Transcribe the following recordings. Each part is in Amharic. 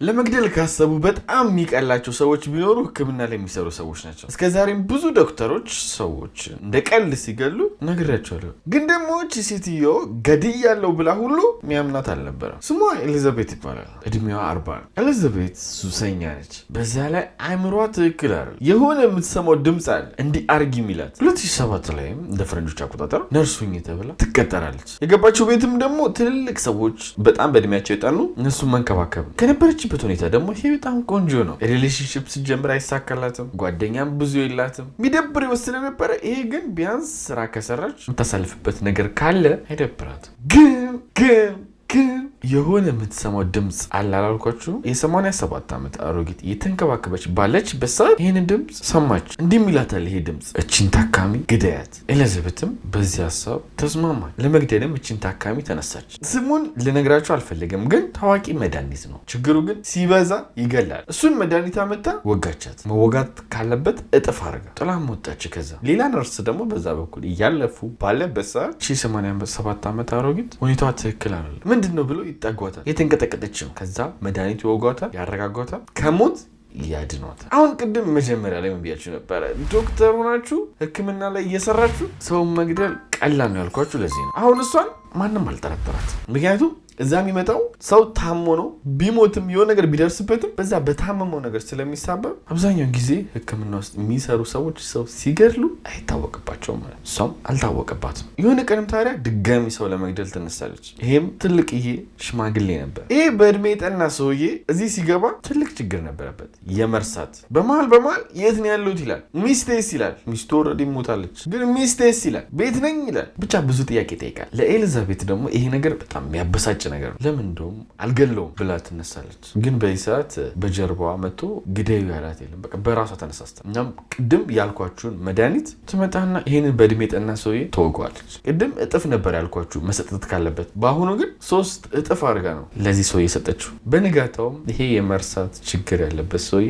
ለመግደል ካሰቡ በጣም የሚቀላቸው ሰዎች ቢኖሩ ሕክምና ላይ የሚሰሩ ሰዎች ናቸው። እስከዛሬም ብዙ ዶክተሮች ሰዎች እንደ ቀልድ ሲገሉ ነግሬያቸዋለሁ። ግን ደግሞ እቺ ሴትዮ ገድያለሁ ብላ ሁሉ የሚያምናት አልነበረም። ስሟ ኤሊዛቤት ይባላል። እድሜዋ 40 ነው። ኤሊዛቤት ሱሰኛ ነች። በዛ ላይ አእምሯ ትክክል አይደል። የሆነ የምትሰማው ድምፅ አለ እንዲህ አርጊ የሚላት። 2007 ላይም እንደ ፈረንጆች አቆጣጠር ነርሱኝ ተብላ ትቀጠራለች። የገባችው ቤትም ደግሞ ትልልቅ ሰዎች በጣም በእድሜያቸው የጠኑ እነሱን መንከባከብ ከነበረች ሁኔታ ደግሞ ይሄ በጣም ቆንጆ ነው። ሪሌሽንሺፕ ሲጀምር አይሳካላትም፣ ጓደኛም ብዙ የላትም፣ የሚደብር ይወስድ ነበረ። ይሄ ግን ቢያንስ ስራ ከሰራች የምታሳልፍበት ነገር ካለ አይደብራትም። ግን የሆነ የምትሰማው ድምፅ አላላልኳችሁ? የ87 ዓመት አሮጊት እየተንከባከበች ባለችበት ሰዓት ይህን ድምፅ ሰማች። እንዲህ ይላታል ይሄ ድምፅ፣ እቺን ታካሚ ግደያት። ኤሊዛቤትም በዚህ ሀሳብ ተስማማች። ለመግደልም እቺን ታካሚ ተነሳች። ስሙን ልነግራችሁ አልፈልግም፣ ግን ታዋቂ መድኃኒት ነው። ችግሩ ግን ሲበዛ ይገላል። እሱን መድኃኒት አመታ ወጋቻት። መወጋት ካለበት እጥፍ አድርጋ ጥላም ወጣች። ከዛ ሌላ ነርስ ደግሞ በዛ በኩል እያለፉ ባለበት ሰዓት 87 ዓመት አሮጊት ሁኔታዋ ትክክል አይደለም ምንድን ነው ብሎ ይጠጓታል። የተንቀጠቀጠችው ከዛ መድኃኒቱ ይወጓታል፣ ያረጋጓታል፣ ከሞት ያድኗታል። አሁን ቅድም መጀመሪያ ላይ ምን ብያችሁ ነበረ? ዶክተር ሆናችሁ ሕክምና ላይ እየሰራችሁ ሰውን መግደል ቀላል ነው ያልኳችሁ ለዚህ ነው። አሁን እሷን ማንም አልጠረጠራት። ምክንያቱም እዛ የሚመጣው ሰው ታሞ ነው። ቢሞትም የሆነ ነገር ቢደርስበትም በዛ በታመመው ነገር ስለሚሳበብ አብዛኛውን ጊዜ ሕክምና ውስጥ የሚሰሩ ሰዎች ሰው ሲገድሉ አይታወቅባቸውም። እሷም አልታወቀባትም። የሆነ ቀንም ታዲያ ድጋሚ ሰው ለመግደል ትነሳለች። ይሄም ትልቅዬ ሽማግሌ ነበር። ይሄ በእድሜ የጠና ሰውዬ እዚህ ሲገባ ትልቅ ችግር ነበረበት፣ የመርሳት። በመሀል የት ነው ያለሁት ይላል። ሚስቴስ ይላል። ሚስቱ ኦልሬዲ ሞታለች፣ ግን ሚስቴስ ይላል። ቤት ነኝ ይላል። ብቻ ብዙ ጥያቄ ይጠይቃል። ለኤሊዛቤት ደግሞ ይሄ ነገር በጣም የሚያበሳጭ ነገር ነው። ለምን እንደውም አልገለውም ብላ ትነሳለች። ግን በዚህ ሰዓት በጀርባዋ መጥቶ ግደዩ ያላት የለም። በቃ በራሷ ተነሳስታ እናም ቅድም ያልኳችሁን መድኃኒት ትመጣና ይህንን በእድሜ ጠና ሰውዬ ትወገዋለች። ቅድም እጥፍ ነበር ያልኳችሁ መሰጠት ካለበት፣ በአሁኑ ግን 3 እጥፍ አድርጋ ነው ለዚህ ሰውዬ የሰጠችው። በንጋታውም ይሄ የመርሳት ችግር ያለበት ሰውዬ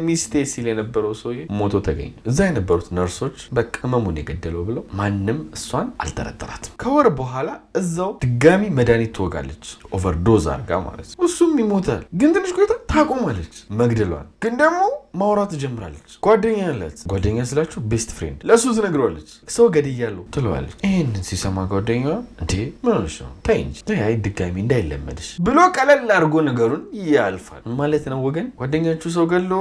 ሚስቴ ሲል የነበረው ሰውዬ ሞቶ ተገኘ። እዛ የነበሩት ነርሶች በቃ ህመሙን የገደለው ብለው ማንም እሷን አልጠረጠራትም። ከወር በኋላ እዛው ድጋሚ መድኃኒት ትወጋለች፣ ኦቨርዶዝ አርጋ ማለት ነው። እሱም ይሞታል። ግን ትንሽ ቆይታ ታቆማለች መግደሏን። ግን ደግሞ ማውራት ትጀምራለች። ጓደኛ ያላት፣ ጓደኛ ስላችሁ ቤስት ፍሬንድ፣ ለእሱ ትነግረዋለች። ሰው ገድያለሁ ትለዋለች። ይህንን ሲሰማ ጓደኛዋ እንዴ ምን ሆነሽ ነው? ተይ እንጂ አይ ድጋሚ እንዳይለመድሽ ብሎ ቀለል አድርጎ ነገሩን ያልፋል ማለት ነው። ወገን ጓደኛችሁ ሰው ገሎ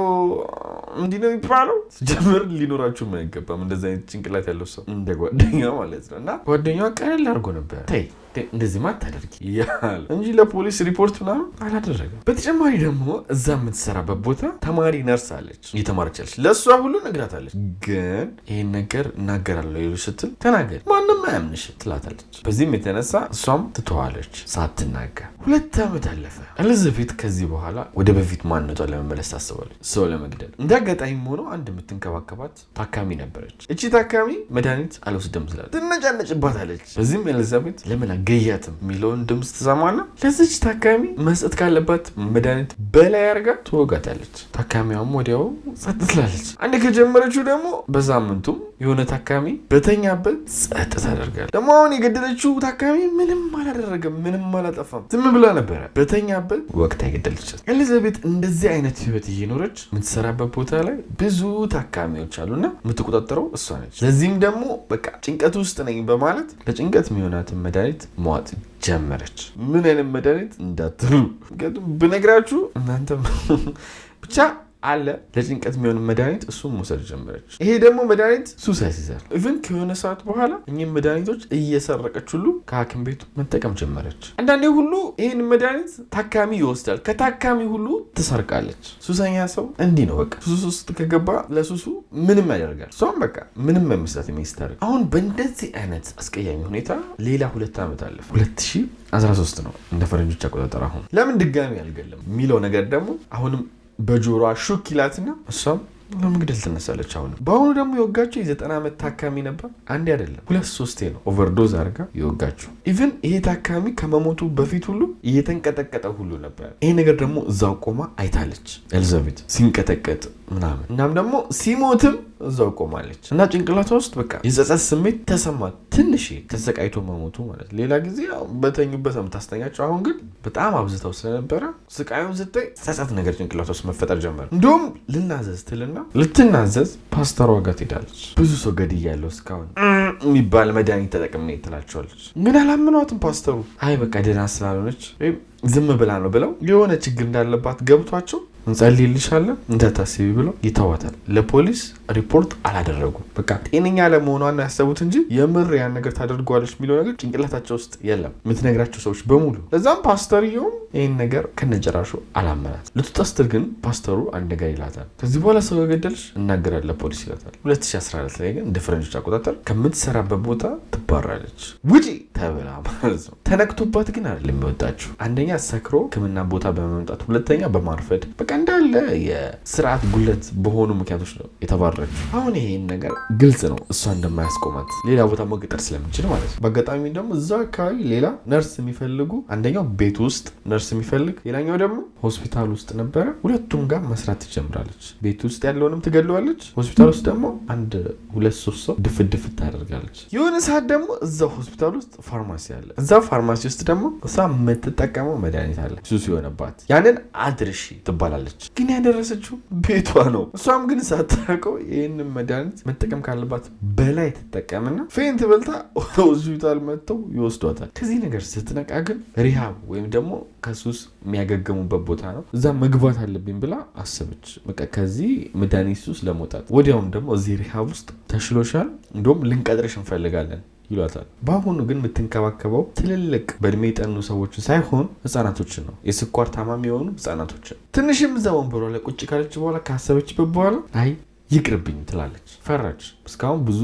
እንዲህ ነው የሚባለው? ጀምር ሊኖራችሁ አይገባም እንደዚህ አይነት ጭንቅላት ያለው ሰው እንደ ጓደኛ ማለት ነው። እና ጓደኛዋ ቀለል አድርጎ ነበር ተይ እንደዚህ ማታደርጊ ያለ እንጂ ለፖሊስ ሪፖርት ምናምን አላደረገም። በተጨማሪ ደግሞ እዛ የምትሰራበት ቦታ ተማሪ ነርስ አለች፣ እየተማረቻለች። ለእሷ ሁሉ ነግራታለች። ግን ይህን ነገር እናገራለሁ ስትል ተናገር ማንም አያምንሽ ትላታለች። በዚህም የተነሳ እሷም ትተዋለች ሳትናገር። 2 ዓመት አለፈ። ኤሊዛቤት ከዚህ በኋላ ወደ በፊት ማንነቷን ለመመለስ ታስባለች፣ ሰው ለመግደል። እንደ አጋጣሚ ሆኖ አንድ የምትንከባከባት ታካሚ ነበረች። እቺ ታካሚ መድኃኒት አልወስድም ስላለች ትነጫነጭባታለች። በዚህም ኤሊዛቤት ለምን ገያትም የሚለውን ድምፅ ትሰማና ለዚች ታካሚ መስጠት ካለባት መድኃኒት በላይ አድርጋ ትወጋታለች። ታካሚዋም ወዲያው ጸጥ ትላለች። አንድ ከጀመረችው ደግሞ በሳምንቱም የሆነ ታካሚ በተኛበት ጸጥ ታደርጋለች። ደግሞ አሁን የገደለችው ታካሚ ምንም አላደረገም፣ ምንም አላጠፋም፣ ዝም ብላ ነበረ በተኛበት ወቅት የገደለቻት። ኤሊዛቤት እንደዚህ አይነት ህይወት እየኖረች የምትሰራበት ቦታ ላይ ብዙ ታካሚዎች አሉና የምትቆጣጠረው እሷ ነች። ለዚህም ደግሞ በቃ ጭንቀት ውስጥ ነኝ በማለት ለጭንቀት የሚሆናትን መድኃኒት መዋጥ ጀመረች። ምን አይነት መድኃኒት እንዳትሉ ብነግራችሁ እናንተ ብቻ አለ ለጭንቀት የሚሆን መድኃኒት እሱም መውሰድ ጀመረች። ይሄ ደግሞ መድኃኒት ሱስ ያስይዛል። ኢቭን ከሆነ ሰዓት በኋላ እኚህ መድኃኒቶች እየሰረቀች ሁሉ ከሐኪም ቤቱ መጠቀም ጀመረች። አንዳንዴ ሁሉ ይህን መድኃኒት ታካሚ ይወስዳል፣ ከታካሚ ሁሉ ትሰርቃለች። ሱሰኛ ሰው እንዲህ ነው በቃ። ሱስ ውስጥ ከገባ ለሱሱ ምንም ያደርጋል። እሷም በቃ ምንም መስላት የሚስታርግ። አሁን በእንደዚህ አይነት አስቀያሚ ሁኔታ ሌላ 2 ዓመት አለፈ። 2013 ነው እንደ ፈረንጆች አቆጣጠር። አሁን ለምን ድጋሚ አልገለም የሚለው ነገር ደግሞ አሁንም በጆሮዋ ሹክ ይላትና እሷም ለመግደል ትነሳለች። በአሁኑ ደግሞ የወጋቸው የ90 ዓመት ታካሚ ነበር። አንዴ አይደለም 2-3 ነው ኦቨርዶዝ አድርጋ የወጋቸው። ኢቭን ይሄ ታካሚ ከመሞቱ በፊት ሁሉ እየተንቀጠቀጠ ሁሉ ነበር። ይሄ ነገር ደግሞ እዛው ቆማ አይታለች ኤሊዛቤት ሲንቀጠቀጥ ምናምን እናም ደግሞ ሲሞትም እዛው ቆማለች እና ጭንቅላቷ ውስጥ በቃ የጸጸት ስሜት ተሰማት። ትንሽ ተሰቃይቶ መሞቱ ማለት ሌላ ጊዜ በተኙበት የምታስተኛቸው፣ አሁን ግን በጣም አብዝተው ስለነበረ ስቃዩን ስታይ ጸጸት ነገር ጭንቅላቷ ውስጥ መፈጠር ጀመረ። እንዲሁም ልናዘዝ ትልና ልትናዘዝ ፓስተሯ ጋር ትሄዳለች። ብዙ ሰው ገድያለሁ እስካሁን የሚባል መድኃኒት ተጠቅሜ ትላቸዋለች። ግን አላምኗትም ፓስተሩ። አይ በቃ ደህና ስላልሆነች ወይም ዝም ብላ ነው ብለው የሆነ ችግር እንዳለባት ገብቷቸው እንጸልይልሻለን እንዳታስቢ ብለው ይተዋታል። ለፖሊስ ሪፖርት አላደረጉም። በቃ ጤነኛ ለመሆኗን ያሰቡት እንጂ የምር ያን ነገር ታደርጓለች የሚለው ነገር ጭንቅላታቸው ውስጥ የለም፣ የምትነግራቸው ሰዎች በሙሉ። ለዛም ፓስተርየውም ይህን ነገር ከነጨራሹ አላመናት። ልትወጣ ስትል ግን ፓስተሩ አንድ ነገር ይላታል። ከዚህ በኋላ ሰው ገደልሽ እናገራለን ለፖሊስ ይላታል። 2014 ላይ ግን እንደ ፈረንጆች አቆጣጠር ከምትሰራበት ቦታ ትባራለች። ውጪ ተብላ ማለት ነው። ተነክቶባት ግን አይደለም የሚወጣችው። አንደኛ ሰክሮ ሕክምና ቦታ በመምጣት፣ ሁለተኛ በማርፈድ በቃ እንዳለ የስርዓት ጉለት በሆኑ ምክንያቶች ነው የተባረረችው። አሁን ይሄን ነገር ግልጽ ነው እሷ እንደማያስቆማት ሌላ ቦታ መገጠር ስለምችል ማለት ነው። በአጋጣሚ ደግሞ እዛ አካባቢ ሌላ ነርስ የሚፈልጉ፣ አንደኛው ቤት ውስጥ ነርስ የሚፈልግ፣ ሌላኛው ደግሞ ሆስፒታል ውስጥ ነበረ። ሁለቱም ጋር መስራት ትጀምራለች። ቤት ውስጥ ያለውንም ትገለዋለች፣ ሆስፒታል ውስጥ ደግሞ 1-2-3 ሰው ድፍት ታደርጋለች። የሆነ ሰዓት ደግሞ እዛው ሆስፒታል ውስጥ ፋርማሲ አለ። እዛው ፋርማሲ ውስጥ ደግሞ እሷ የምትጠቀመው መድኃኒት አለ። ሱስ የሆነባት ያንን አድርሺ ትባላለች። ግን ያደረሰችው ቤቷ ነው። እሷም ግን ሳታውቀው ይህንን መድኃኒት መጠቀም ካለባት በላይ ትጠቀምና ፌንት በልታ ሆስፒታል መጥተው ይወስዷታል። ከዚህ ነገር ስትነቃ ግን ሪሃብ ወይም ደግሞ ከሱስ የሚያገገሙበት ቦታ ነው፣ እዛ መግባት አለብኝ ብላ አሰበች። በቃ ከዚህ መድኃኒት ሱስ ለመውጣት ወዲያውም ደግሞ እዚህ ሪሃብ ውስጥ ተሽሎሻል፣ እንደውም ልንቀጥርሽ እንፈልጋለን ይሏታል። በአሁኑ ግን የምትንከባከበው ትልልቅ በእድሜ የጠኑ ሰዎችን ሳይሆን ህጻናቶችን ነው። የስኳር ታማሚ የሆኑ ህጻናቶችን። ትንሽም እዛ ወንበሯ ላይ ቁጭ ካለች በኋላ ካሰበችበት በኋላ አይ ይቅርብኝ ትላለች። ፈራች። እስካሁን ብዙ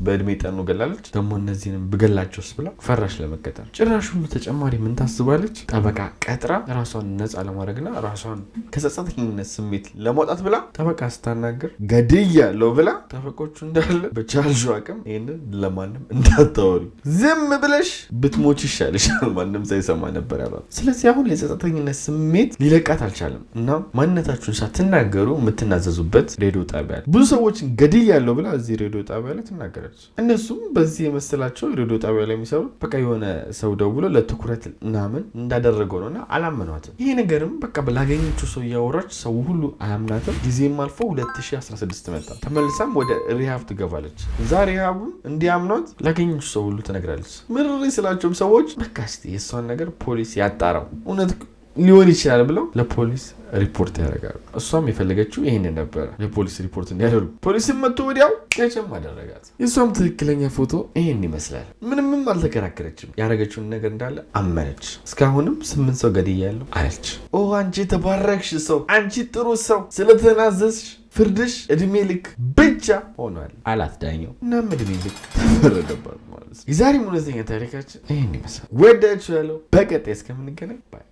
በእድሜ ጠኑ ገላለች፣ ደግሞ እነዚህንም ብገላቸውስ ብላ ፈራሽ ለመቀጠር። ጭራሽ ሁሉ ተጨማሪ ምን ታስባለች? ጠበቃ ቀጥራ ራሷን ነፃ ለማድረግና ራሷን ከጸጸተኝነት ስሜት ለማውጣት ብላ ጠበቃ ስታናገር ገድያለሁ ብላ ጠበቆቹ እንዳለ በቻልሽው አቅም ይህንን ለማንም እንዳታወሪ፣ ዝም ብለሽ ብትሞች ይሻልሻል፣ ማንም ሳይሰማ ነበር ያሏት። ስለዚህ አሁን የጸጸተኝነት ስሜት ሊለቃት አልቻለም እና ማንነታችሁን ሳትናገሩ የምትናዘዙበት ሬዲዮ ጣቢያ አለ። ብዙ ሰዎችን ገድያለሁ ብላ እዚህ ሬዲዮ ጣቢያ ላይ ትናገራለች። እነሱም በዚህ የመሰላቸው ሬዲዮ ጣቢያ ላይ የሚሰሩት በቃ የሆነ ሰው ደውሎ ለትኩረት ምናምን እንዳደረገው ነውና አላመኗትም። ይሄ ነገርም በቃ ላገኘችው ሰው እያወራች ሰው ሁሉ አያምናትም። ጊዜም አልፎ 2016 መጣ። ተመልሳም ወደ ሪሃብ ትገባለች። እዛ ሪሃቡን እንዲያምኗት ላገኘችው ሰው ሁሉ ትነግራለች። ምርሪ ስላቸውም ሰዎች በቃ እስቲ የእሷን ነገር ፖሊስ ያጣራው እውነት ሊሆን ይችላል ብለው ለፖሊስ ሪፖርት ያደርጋሉ። እሷም የፈለገችው ይሄንን ነበረ፣ ለፖሊስ ሪፖርት እንዲያደርጉ። ፖሊስም መጥቶ ወዲያው ቀጨም አደረጋት። የእሷም ትክክለኛ ፎቶ ይሄን ይመስላል። ምንም አልተከራከረችም። ያደረገችውን ነገር እንዳለ አመነች። እስካሁንም 8 ሰው ገድያለሁ አለች። ኦ አንቺ የተባረክሽ ሰው፣ አንቺ ጥሩ ሰው፣ ስለተናዘዝሽ ፍርድሽ እድሜ ልክ ብቻ ሆኗል አላት ዳኛው። እናም እድሜ ልክ ተፈረደባት ማለት ነው። የዛሬ እውነተኛ ታሪካችን ይሄን ይመስላል። ወዳችኋለሁ። በቀጣይ እስከምንገናኝ ባይ